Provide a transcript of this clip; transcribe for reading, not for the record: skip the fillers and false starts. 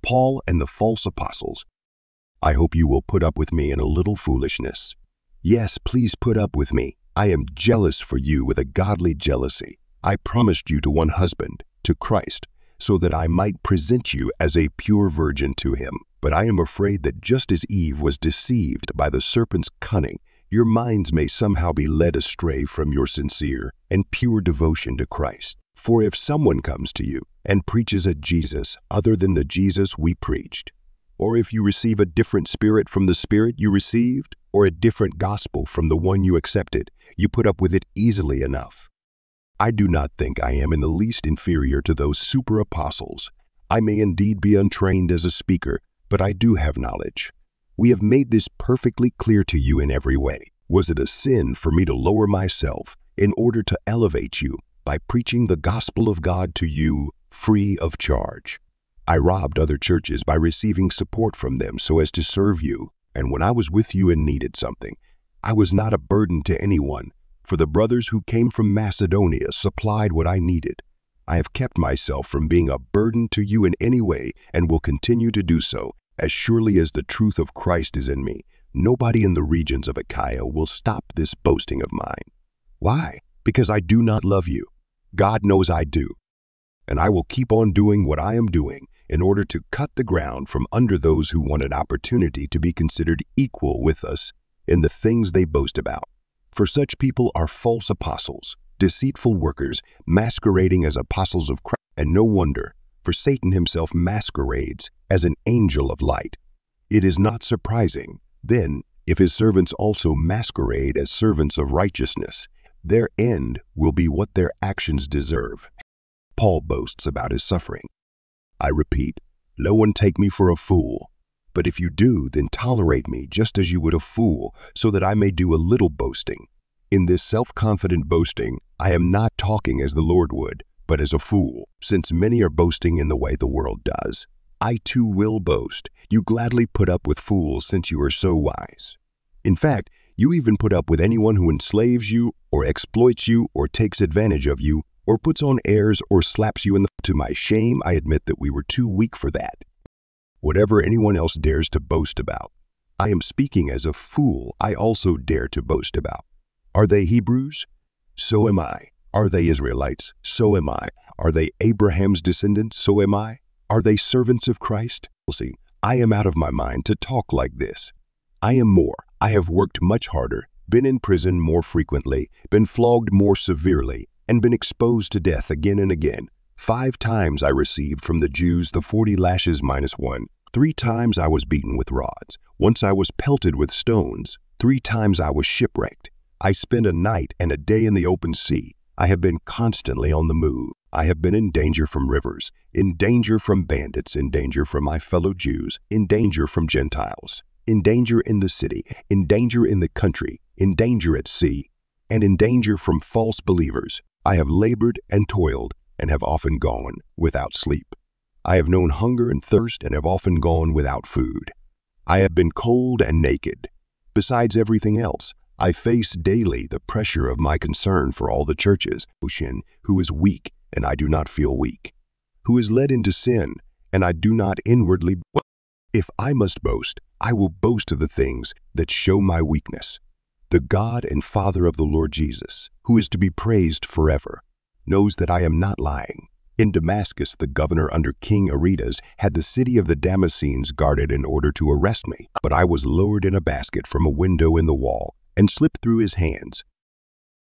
Paul and the false apostles. I hope you will put up with me in a little foolishness. Yes, please put up with me. I am jealous for you with a godly jealousy. I promised you to one husband, to Christ, so that I might present you as a pure virgin to him. But I am afraid that just as Eve was deceived by the serpent's cunning, your minds may somehow be led astray from your sincere and pure devotion to Christ. For if someone comes to you and preaches a Jesus other than the Jesus we preached, or if you receive a different spirit from the spirit you received, or a different gospel from the one you accepted, you put up with it easily enough. I do not think I am in the least inferior to those super apostles. I may indeed be untrained as a speaker, but I do have knowledge. We have made this perfectly clear to you in every way. Was it a sin for me to lower myself in order to elevate you by preaching the gospel of God to you free of charge? I robbed other churches by receiving support from them so as to serve you, and when I was with you and needed something, I was not a burden to anyone, for the brothers who came from Macedonia supplied what I needed. I have kept myself from being a burden to you in any way and will continue to do so, as surely as the truth of Christ is in me. Nobody in the regions of Achaia will stop this boasting of mine. Why? Because I do not love you. God knows I do. And I will keep on doing what I am doing in order to cut the ground from under those who want an opportunity to be considered equal with us in the things they boast about. For such people are false apostles, deceitful workers, masquerading as apostles of Christ. And no wonder, for Satan himself masquerades as an angel of light. It is not surprising, then, if his servants also masquerade as servants of righteousness. Their end will be what their actions deserve. Paul boasts about his suffering. I repeat, no one take me for a fool. But if you do, then tolerate me just as you would a fool, so that I may do a little boasting. In this self-confident boasting, I am not talking as the Lord would, but as a fool, since many are boasting in the way the world does. I too will boast. You gladly put up with fools since you are so wise. In fact, you even put up with anyone who enslaves you or exploits you or takes advantage of you or puts on airs or slaps you in the... To my shame, I admit that we were too weak for that. Whatever anyone else dares to boast about, I am speaking as a fool I also dare to boast about. Are they Hebrews? So am I. Are they Israelites? So am I. Are they Abraham's descendants? So am I. Are they servants of Christ? See, I am out of my mind to talk like this. I am more. I have worked much harder, been in prison more frequently, been flogged more severely, and been exposed to death again and again. 5 times I received from the Jews the 40 lashes -1. 3 times I was beaten with rods. Once I was pelted with stones. 3 times I was shipwrecked. I spent a night and a day in the open sea. I have been constantly on the move. I have been in danger from rivers, in danger from bandits, in danger from my fellow Jews, in danger from Gentiles, in danger in the city, in danger in the country, in danger at sea, and in danger from false believers. I have labored and toiled and have often gone without sleep. I have known hunger and thirst and have often gone without food. I have been cold and naked. Besides everything else, I face daily the pressure of my concern for all the churches, who is weak and I do not feel weak, who is led into sin and I do not inwardly. If I must boast, I will boast of the things that show my weakness. The God and Father of the Lord Jesus, who is to be praised forever, knows that I am not lying. In Damascus, the governor under King Aretas had the city of the Damascenes guarded in order to arrest me, but I was lowered in a basket from a window in the wall and slipped through his hands.